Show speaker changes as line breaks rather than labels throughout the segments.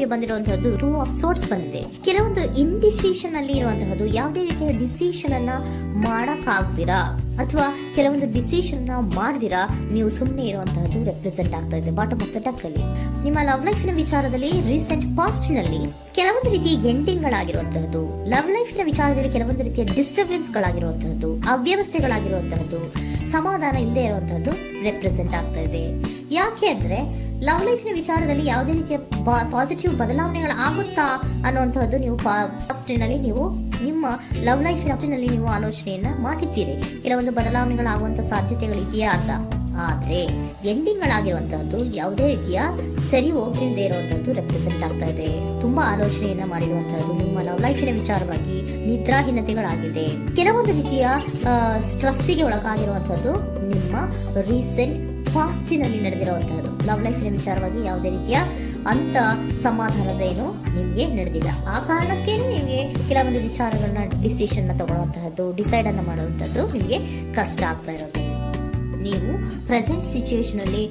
ನಿಮಗೆ ಬಂದಿರುವಂತಹದ್ದು two of sorts ಬಂದಿದೆ. ಕೆಲವೊಂದು ಇಂಡಿಸಿಷನ್ ಅಲ್ಲಿ ಇರುವಂತಹದ್ದು, ಯಾವುದೇ ರೀತಿಯ ಡಿಸಿಷನ್ ಅನ್ನ ಮಾಡಕ್ ಆಗ್ದಿರಾ ಅಥವಾ ಕೆಲವೊಂದು ಡಿಸಿಷನ್ ಮಾಡ್ದಿರಾ ನೀವು ಸುಮ್ಮನೆ ಇರುವಂತಹದ್ದು ರೆಪ್ರೆಸೆಂಟ್ ಆಗ್ತಾ ಇದೆ ಬಾಟಮ್ ಆಫ್ ದ ಡಕ್ ಅಲ್ಲಿ. ನಿಮ್ಮ ಲವ್ ಲೈಫ್ ನ ವಿಚಾರದಲ್ಲಿ ರೀಸೆಂಟ್ ಪಾಸ್ಟ್ ನಲ್ಲಿ ಕೆಲವೊಂದು ರೀತಿಯ ಎಂಡಿಂಗ್ ಗಳಾಗಿರುವಂತಹದ್ದು, ಲವ್ ಲೈಫ್ ನ ವಿಚಾರದಲ್ಲಿ ಕೆಲವೊಂದು ರೀತಿಯ ಡಿಸ್ಟರ್ಬೆನ್ಸ್ ಗಳಾಗಿರುವಂತಹದ್ದು, ಅವ್ಯವಸ್ಥೆಗಳಾಗಿರುವಂತಹದ್ದು, ಸಮಾಧಾನ ಇಲ್ಲದೆ ಇರುವಂತಹದ್ದು ರೆಪ್ರೆಸೆಂಟ್ ಆಗ್ತಾ ಇದೆ. ಯಾಕೆ ಅಂದ್ರೆ ಲವ್ ಲೈಫ್ ನ ವಿಚಾರದಲ್ಲಿ ಯಾವುದೇ ರೀತಿಯ ಪಾಸಿಟಿವ್ ಬದಲಾವಣೆಗಳು ಆಗುತ್ತಾ ಅನ್ನುವಂತಹದ್ದು ನೀವು ಪಾಸ್ಟ್ ನಲ್ಲಿ ನೀವು ನಿಮ್ಮ ಲವ್ ಲೈಫ್ ನಲ್ಲಿ ನೀವು ಆಲೋಚನೆಯನ್ನ ಮಾಡಿದ್ದೀರಿ. ಕೆಲವೊಂದು ಬದಲಾವಣೆಗಳಾಗುವಂತ ಸಾಧ್ಯತೆಗಳಿದೆಯಾ ಅಂತ. ಆದ್ರೆ ಎಂಡಿಂಗ್ ಗಳಾಗಿರುವಂತಹದ್ದು ಯಾವುದೇ ರೀತಿಯ ಸರಿ ಹೋಗಿಲ್ಲದೆ ಇರುವಂತಹದ್ದು ರೆಪ್ರೆಸೆಂಟ್ ಆಗ್ತಾ ಇದೆ. ತುಂಬಾ ಆಲೋಚನೆಯನ್ನ ಮಾಡಿರುವಂತಹದ್ದು ನಿಮ್ಮ ಲವ್ ಲೈಫಿನ ವಿಚಾರವಾಗಿ ನಿದ್ರಾಹೀನತೆಗಳಾಗಿದೆ. ಕೆಲವೊಂದು ರೀತಿಯ ಸ್ಟ್ರೆಸ್ಸಿಗೆ ಒಳಗಾಗಿರುವಂತಹದ್ದು ನಿಮ್ಮ ರೀಸೆಂಟ್ ಪಾಸ್ಟಿನಲ್ಲಿ ನಡೆದಿರುವಂತಹದ್ದು. ಲವ್ ಲೈಫಿನ ವಿಚಾರವಾಗಿ ಯಾವುದೇ ರೀತಿಯ ಅಂತ ಸಮಾಧಾನದೇನು ನಿಮ್ಗೆ ನಡೆದಿಲ್ಲ. ಆ ಕಾರಣಕ್ಕೆ ನಿಮಗೆ ಕೆಲವೊಂದು ವಿಚಾರಗಳನ್ನ ಡಿಸಿಷನ್ ತಗೊಳ್ಳುವಂತಹದ್ದು, ಡಿಸೈಡ್ ಅನ್ನ ಮಾಡುವಂತಹದ್ದು ನಿಮಗೆ ಕಷ್ಟ ಆಗ್ತಾ ಇರೋದು. ನೀವು ಪ್ರೆಸೆಂಟ್ ಸಿಚುಯೇಷನ್ ಅಲ್ಲಿ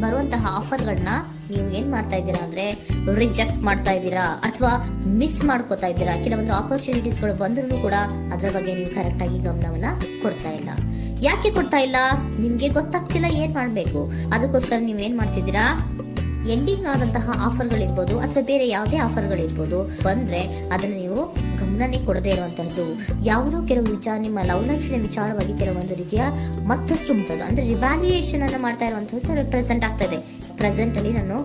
ಬರುವಂತಹ ಆಫರ್ಗಳನ್ನ ನೀವು ಏನ್ ಮಾಡ್ತಾ ಇದ್ದೀರಾ ಅಂದ್ರೆ ರಿಜೆಕ್ಟ್ ಮಾಡ್ತಾ ಇದ್ದೀರಾ ಅಥವಾ ಮಿಸ್ ಮಾಡ್ಕೋತಾ ಇದ್ದೀರಾ. ಕೆಲವೊಂದು ಆಪರ್ಚುನಿಟೀಸ್ ಗಳು ಬಂದ್ರೂ ಕೂಡ ಅದರ ಬಗ್ಗೆ ನೀವು ಕರೆಕ್ಟ್ ಆಗಿ ಗಮನವನ್ನ ಕೊಡ್ತಾ ಇಲ್ಲ. ಯಾಕೆ ಕೊಡ್ತಾ ಇಲ್ಲ? ನಿಮ್ಗೆ ಗೊತ್ತಾಗ್ತಿಲ್ಲ ಏನ್ ಮಾಡ್ಬೇಕು. ಅದಕ್ಕೋಸ್ಕರ ನೀವ್ ಏನ್ ಮಾಡ್ತಿದ್ದೀರಾ, ಎಂಡಿಂಗ್ ಆದಂತಹ ಆಫರ್ಗಳಿರ್ಬೋದು ಅಥವಾ ಬೇರೆ ಯಾವುದೇ ಆಫರ್ಗಳಿರ್ಬೋದು ಬಂದ್ರೆ ಅದನ್ನ ನೀವು ಗಮನನೇ ಕೊಡದೇ ಇರುವಂತಹದ್ದು. ಯಾವುದೋ ಕೆಲವು ವಿಚಾರ ನಿಮ್ಮ ಲವ್ ಲೈಫ್ ನ ವಿಚಾರವಾಗಿ ಕೆಲವೊಂದು ರೀತಿಯ ಮತ್ತಷ್ಟು ಮುಟ್ಟದು ಅಂದ್ರೆ ರಿವ್ಯಾಲ್ಯೂಯೇಷನ್ ಅನ್ನ ಮಾಡ್ತಾ ಇರುವಂತಹದ್ದು ರೆಪ್ರೆಸೆಂಟ್ ಆಗ್ತಾ ಇದೆ. ಪ್ರೆಸೆಂಟ್ ಅಲ್ಲಿ ನಾನು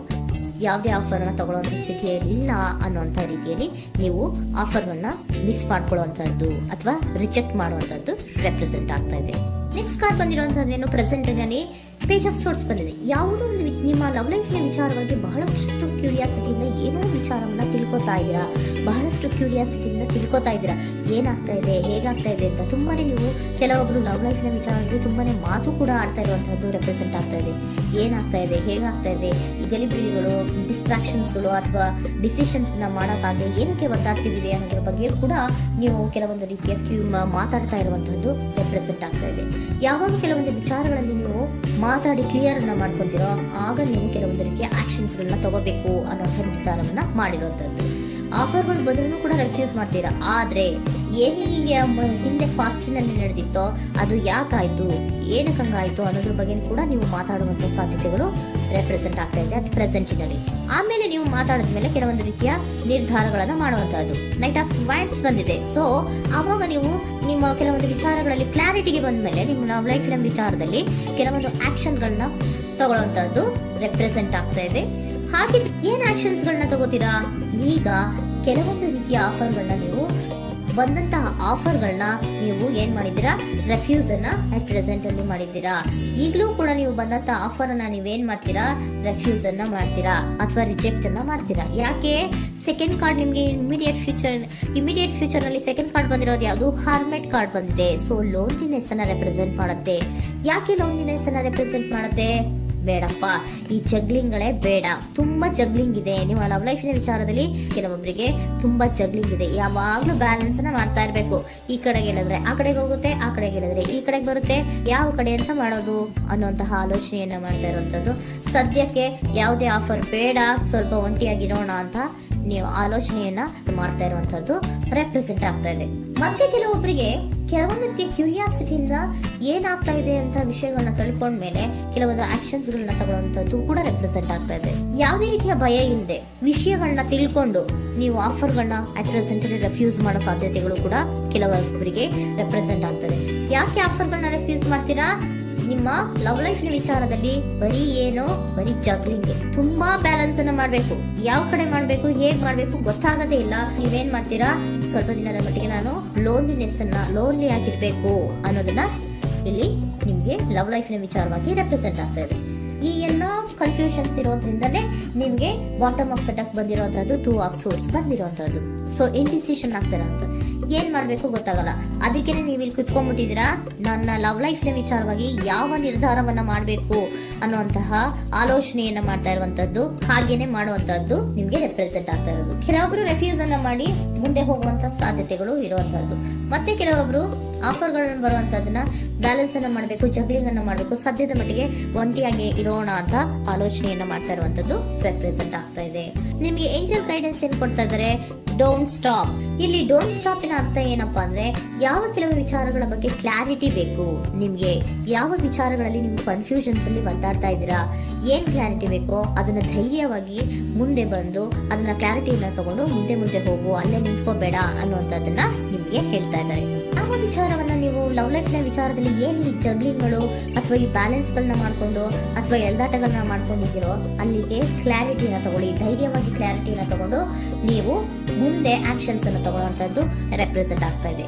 ಯಾವುದೇ ಆಫರ್ ಅನ್ನ ತಗೊಳ್ಳುವಂತ ಸ್ಥಿತಿಯಲ್ಲಿ ಇಲ್ಲ ಅನ್ನುವಂತ ರೀತಿಯಲ್ಲಿ ನೀವು ಆಫರ್ಗಳನ್ನ ಮಿಸ್ ಮಾಡ್ಕೊಳ್ಳುವಂತಹದ್ದು ಅಥವಾ ರಿಜೆಕ್ಟ್ ಮಾಡುವಂತಹದ್ದು ರೆಪ್ರೆಸೆಂಟ್ ಆಗ್ತಾ ಇದೆ. ನೆಕ್ಸ್ಟ್ ಕಾರ್ಡ್ ಬಂದಿರುವಂತಹದ್ದೇನು, ಪ್ರೆಸೆಂಟ್ ನಲ್ಲಿ ಪೇಜ್ ಆಫ್ ಸೋರ್ಟ್ಸ್ ಬಂದಿದೆ. ಯಾವುದೋ ಒಂದು ನಿಮ್ಮ ಲವ್ ಲೈಫ್ ನ ವಿಚಾರವಾಗಿ ಬಹಳಷ್ಟು ಕ್ಯೂರಿಯಾಸಿಟಿಯಿಂದ ಏನೋ ವಿಚಾರವನ್ನ ತಿಳ್ಕೊತಾ ಇದ್ದೀರಾ, ಬಹಳಷ್ಟು ಕ್ಯೂರಿಯಾಸಿಟಿಯಿಂದ ತಿಳ್ಕೊತಾ ಇದ್ದೀರಾ ಏನಾಗ್ತಾ ಇದೆ ಹೇಗಾಗ್ತಾ ಇದೆ ಅಂತ. ತುಂಬಾನೇ ನೀವು ಕೆಲವೊಬ್ರು ಲವ್ ಲೈಫ್ ನ ವಿಚಾರವಾಗಿ ತುಂಬಾನೇ ಮಾತು ಕೂಡ ಆಡ್ತಾ ಇರುವಂತಹದ್ದು ರೆಪ್ರೆಸೆಂಟ್ ಆಗ್ತಾ ಇದೆ. ಏನಾಗ್ತಾ ಇದೆ ಹೇಗಾಗ್ತಾ ಇದೆ, ಈ ಗಲಿಬಿಲಿಗಳು, ಡಿಸ್ಟ್ರಾಕ್ಷನ್ಸ್ಗಳು ಅಥವಾ ಡಿಸಿಷನ್ಸ್ ನ ಮಾಡಕ್ಕಾಗಿ ಏನಕ್ಕೆ ಒದ್ದಾಡ್ತಿದ್ದೀವಿ ಅನ್ನೋದ್ರ ಬಗ್ಗೆ ಕೂಡ ನೀವು ಕೆಲವೊಂದು ರೀತಿಯ ಮಾತಾಡ್ತಾ ಇರುವಂತಹದ್ದು ರೆಪ್ರೆಸೆಂಟ್ ಆಗ್ತಾ ಇದೆ. ಯಾವಾಗ ಕೆಲವೊಂದು ವಿಚಾರಗಳಲ್ಲಿ ನೀವು ಮಾತಾಡಿ ಕ್ಲಿಯರ್ ಅನ್ನ ಮಾಡ್ಕೊತೀರೋ ಆಗ ನೀವು ಕೆಲವೊಂದು ರೀತಿಯ ಆಕ್ಷನ್ಸ್ ಗಳನ್ನ ತಗೋಬೇಕು ಅನ್ನೋ ನಿರ್ಧಾರವನ್ನ ಮಾಡಿರುವಂತದ್ದು. ಆಫರ್ಗಳು ಬಂದ್ರೂ ಕೂಡ ರೆಫ್ಯೂಸ್ ಮಾಡ್ತೀರಾ. ಆದ್ರೆ ಏನೀಗ ಹಿಂದೆ ಫಾಸ್ಟಿನಲ್ಲಿ ನಡೆದಿತ್ತೋ ಅದು ಯಾಕಾಯ್ತು, ಏನಕ್ಕೆ ಹಂಗಾಯ್ತು ಅನ್ನೋದ್ರ ಬಗ್ಗೆ ಕೂಡ ನೀವು ಮಾತಾಡುವಂತ ಸಾಧ್ಯತೆಗಳು ರೆಪ್ರೆಸೆಂಟ್ ಆಗ್ತಾ ಇದೆ ಅಟ್ ಪ್ರೆಸೆಂಟಿನಲ್ಲಿ. ಆಮೇಲೆ ನೀವು ಮಾತಾಡಿದ್ಮೇಲೆ ಕೆಲವೊಂದು ರೀತಿಯ ನಿರ್ಧಾರಗಳನ್ನ ಮಾಡುವಂತಹದ್ದು. ನೈಟ್ ಆಫ್ ವೈಂಡ್ಸ್ ಬಂದಿದೆ. ಸೊ ಆವಾಗ ನೀವು ನಿಮ್ಮ ಕೆಲವೊಂದು ವಿಚಾರಗಳಲ್ಲಿ ಕ್ಲಾರಿಟಿಗೆ ಬಂದ್ಮೇಲೆ ನಿಮ್ಮ ಲವ್ ಲೈಫಿನ ವಿಚಾರದಲ್ಲಿ ಕೆಲವೊಂದು ಆಕ್ಷನ್ ಗಳನ್ನ ತಗೊಳ್ಳುವಂತಹದ್ದು ರೆಪ್ರೆಸೆಂಟ್ ಆಗ್ತಾ ಇದೆ. ಹಾಗೆ ಏನ್ ಆಕ್ಷನ್ಸ್ ಗಳನ್ನ ತಗೋತೀರಾ, ಈಗ ಕೆಲವೊಂದು ರೀತಿಯ ಆಫರ್ಗಳನ್ನ ನೀವು ಬಂದಂತಹ ಆಫರ್ಗಳನ್ನ ನೀವು ಏನ್ ಮಾಡಿದ್ದೀರಾ, ರೆಫ್ಯೂಸ್ ಅನ್ನ ಅಟ್ ಪ್ರೆಸೆಂಟ್ ಅಲ್ಲಿ ಮಾಡಿದ್ದೀರಾ. ಈಗಲೂ ಕೂಡ ನೀವು ಬಂದಂತಹ ಆಫರ್ ಅನ್ನ ನೀವೇನ್ ಮಾಡ್ತೀರಾ, ರೆಫ್ಯೂಸ್ ಅನ್ನ ಮಾಡ್ತೀರಾ ಅಥವಾ ರಿಜೆಕ್ಟ್ ಅನ್ನ ಮಾಡ್ತೀರಾ. ಯಾಕೆ? ಸೆಕೆಂಡ್ ಕಾರ್ಡ್ ನಿಮ್ಗೆ ಇಮಿಡಿಯೇಟ್ ಫ್ಯೂಚರ್ ನಲ್ಲಿ ಸೆಕೆಂಡ್ ಕಾರ್ಡ್ ಬಂದಿರೋದು ಯಾವುದು, ಹಾರ್ಮೆಟ್ ಕಾರ್ಡ್ ಬಂದಿದೆ. ಸೊ ಲೋನ್ಲಿನೆಸ್ ಅನ್ನ ರೆಪ್ರೆಸೆಂಟ್ ಮಾಡುತ್ತೆ. ಯಾಕೆ ಲೋನ್ಲಿನೆಸ್ ಅನ್ನ ರೆಪ್ರೆಸೆಂಟ್ ಮಾಡುತ್ತೆ? ಬೇಡಪ್ಪ, ಈ ಜಗ್ಲಿಂಗ್ಗಳೇ ಬೇಡ. ತುಂಬಾ ಜಗ್ಲಿಂಗ್ ಇದೆ ನಿಮ್ಮ ಲವ್ ಲೈಫಿನ ವಿಚಾರದಲ್ಲಿ. ಕೆಲವೊಬ್ಬರಿಗೆ ತುಂಬಾ ಜಗ್ಲಿಂಗ್ ಇದೆ. ಯಾವಾಗ್ಲೂ ಬ್ಯಾಲೆನ್ಸ್ ಅನ್ನ ಮಾಡ್ತಾ ಇರ್ಬೇಕು. ಈ ಕಡೆಗೆ ಹೇಳಿದ್ರೆ ಆ ಕಡೆಗೆ ಹೋಗುತ್ತೆ, ಆ ಕಡೆಗೆ ಹೇಳಿದ್ರೆ ಈ ಕಡೆಗೆ ಬರುತ್ತೆ. ಯಾವ ಕಡೆ ಅಂತ ಮಾಡೋದು ಅನ್ನುವಂತಹ ಆಲೋಚನೆಯನ್ನ ಮಾಡ್ತಾ ಇರುವಂತದ್ದು. ಸದ್ಯಕ್ಕೆ ಯಾವುದೇ ಆಫರ್ ಬೇಡ, ಸ್ವಲ್ಪ ಒಂಟಿಯಾಗಿರೋಣ ಅಂತ ನೀವು ಆಲೋಚನೆಯನ್ನ ಮಾಡ್ತಾ ಇರುವಂತದ್ದು ರೆಪ್ರೆಸೆಂಟ್ ಆಗ್ತಾ ಇದೆ. ಮತ್ತೆ ಕೆಲವೊಬ್ಬರಿಗೆ ಕೆಲವೊಂದು ರೀತಿಯ ಕ್ಯೂರಿಯಾಸಿಟಿಯಿಂದ ಏನಾಗ್ತಾ ಇದೆ ಅಂತ ವಿಷಯಗಳನ್ನ ತಿಳ್ಕೊಂಡ್ಮೇಲೆ ಕೆಲವೊಂದು ಆಕ್ಷನ್ಸ್ ಗಳನ್ನ ತಗೊಳ್ಳುವಂತದ್ದು ಕೂಡ ರೆಪ್ರೆಸೆಂಟ್ ಆಗ್ತಾ ಇದೆ. ಯಾವುದೇ ರೀತಿಯ ಭಯ ಇಲ್ಲದೆ ವಿಷಯಗಳನ್ನ ತಿಳ್ಕೊಂಡು ನೀವು ಆಫರ್ಗಳನ್ನ ಅಟ್ ಪ್ರೆಸೆಂಟ್ ರೆಫ್ಯೂಸ್ ಮಾಡೋ ಸಾಧ್ಯತೆಗಳು ಕೂಡ ಕೆಲವೊಬ್ಬರಿಗೆ ರೆಪ್ರೆಸೆಂಟ್ ಆಗ್ತದೆ. ಯಾಕೆ ಆಫರ್ಗಳನ್ನ ರೆಫ್ಯೂಸ್ ಮಾಡ್ತೀರಾ? ನಿಮ್ಮ ಲವ್ ಲೈಫ್ ನ ವಿಚಾರದಲ್ಲಿ ಬರೀ ಜಗ್ಲಿಂಗ್, ತುಂಬಾ ಬ್ಯಾಲೆನ್ಸ್ ಅನ್ನ ಮಾಡ್ಬೇಕು. ಯಾವ ಕಡೆ ಮಾಡ್ಬೇಕು, ಹೇಗ್ ಮಾಡ್ಬೇಕು ಗೊತ್ತಾಗದೇ ಇಲ್ಲ. ನೀವೇನ್ ಮಾಡ್ತೀರಾ, ಸ್ವಲ್ಪ ದಿನದ ಮಟ್ಟಿಗೆ ನಾನು ಲೋನ್ಲಿ ಆಗಿರ್ಬೇಕು ಅನ್ನೋದನ್ನ ಇಲ್ಲಿ ನಿಮ್ಗೆ ಲವ್ ಲೈಫ್ ನ ವಿಚಾರವಾಗಿ ರೆಪ್ರೆಸೆಂಟ್ ಆಗ್ತಾ ಇದೆ. ಈ ಎಲ್ಲಾ ಕನ್ಫ್ಯೂಷನ್ಸ್ ಇರೋದ್ರಿಂದಲೇ ನಿಮ್ಗೆ ಬಾಟಮ್ ಆಫ್ ದ ಡಕ್ ಬಂದಿರುವಂತಹದ್ದು, ಟೂ ಆಫ್ ಸೋರ್ಟ್ಸ್ ಬಂದಿರುವಂತಹದ್ದು. ಸೊ ಇಂಡಿಸಿಷನ್ ಆಗ್ತಾರ ಅಂತ ಏನ್ ಮಾಡ್ಬೇಕು ಗೊತ್ತಾಗಲ್ಲ. ಅದಕ್ಕೆ ನೀವು ಇಲ್ಲಿ ಕುತ್ಕೊಂಡ್ಬಿಟ್ಟಿದ್ದೀರಾ, ನನ್ನ ಲವ್ ಲೈಫ್ ನ ವಿಚಾರವಾಗಿ ಯಾವ ನಿರ್ಧಾರವನ್ನ ಮಾಡ್ಬೇಕು ಅನ್ನುವಂತಹ ಆಲೋಚನೆಯನ್ನ ಮಾಡ್ತಾ ಇರುವಂತದ್ದು, ಹಾಗೇನೆ ಮಾಡುವಂತದ್ದು ನಿಮ್ಗೆ ರೆಪ್ರೆಸೆಂಟ್ ಆಗ್ತಾ ಇರೋದು. ಕೆಲವೊಬ್ರು ರೆಫ್ಯೂಸ್ ಅನ್ನ ಮಾಡಿ ಮುಂದೆ ಹೋಗುವಂತ ಸಾಧ್ಯತೆಗಳು ಇರುವಂತಹದ್ದು. ಮತ್ತೆ ಕೆಲವೊಬ್ರು ಆಫರ್ಗಳನ್ನು ಬರುವಂತದನ್ನ ಬ್ಯಾಲೆನ್ಸ್ ಅನ್ನ ಮಾಡಬೇಕು, ಜಗ್ಲಿಂಗ್ ಅನ್ನ ಮಾಡಬೇಕು, ಸದ್ಯದ ಮಟ್ಟಿಗೆ ಒಂಟಿಯಾಗಿ ಇರೋಣ ಅಂತ ಆಲೋಚನೆಯನ್ನ ಮಾಡ್ತಾ ಇರುವಂತದ್ದು ರೆಪ್ರೆಸೆಂಟ್ ಆಗ್ತಾ ಇದೆ. ನಿಮ್ಗೆ ಏಂಜಲ್ ಗೈಡೆನ್ಸ್ ಏನ್ ಕೊಡ್ತಾ ಇದ್ದಾರೆ, ಡೋಂಟ್ ಸ್ಟಾಪ್. ಇಲ್ಲಿ ಡೋಂಟ್ ಸ್ಟಾಪ್ ನ ಅರ್ಥ ಏನಪ್ಪಾ ಅಂದ್ರೆ, ಯಾವ ಕೆಲವು ವಿಚಾರಗಳ ಬಗ್ಗೆ ಕ್ಲಾರಿಟಿ ಬೇಕು ನಿಮ್ಗೆ, ಯಾವ ವಿಚಾರಗಳಲ್ಲಿ ನಿಮ್ಗೆ ಕನ್ಫ್ಯೂಷನ್ಸ್ ಅಲ್ಲಿ ಒದ್ದಾಡ್ತಾ ಇದ್ದೀರಾ, ಏನ್ ಕ್ಲಾರಿಟಿ ಬೇಕೋ ಅದನ್ನ ಧೈರ್ಯವಾಗಿ ಮುಂದೆ ಬಂದು ಅದನ್ನ ಕ್ಲಾರಿಟಿಯನ್ನ ತಗೊಂಡು ಮುಂದೆ ಹೋಗು, ಅಲ್ಲೇ ನಿಂತ್ಕೋಬೇಡ ಅನ್ನುವಂಥದ್ದನ್ನ ನಿಮ್ಗೆ ಹೇಳ್ತಾ ಇದ್ದಾರೆ. ಯಾವ ವಿಚಾರವನ್ನ ನೀವು ಲವ್ ಲೈಫ್ ನ ವಿಚಾರದಲ್ಲಿ ಏನ್ ಈ ಜಗ್ಲಿಂಗ್ಗಳು ಅಥವಾ ಈ ಬ್ಯಾಲೆನ್ಸ್ ಗಳನ್ನ ಮಾಡ್ಕೊಂಡು ಅಥವಾ ಎಳ್ದಾಟಗಳನ್ನ ಮಾಡ್ಕೊಂಡಿದ್ದೀರೋ ಅಲ್ಲಿಗೆ ಕ್ಲಾರಿಟಿನ ತಗೊಳ್ಳಿ, ಧೈರ್ಯವಾಗಿ ಕ್ಲಾರಿಟಿನ ತಗೊಂಡು ನೀವು ಮುಂದೆ ಆಕ್ಷನ್ಸ್ ಅನ್ನು ತಗೊಳ್ಳುವಂತದ್ದು ರೆಪ್ರೆಸೆಂಟ್ ಆಗ್ತಾ ಇದೆ.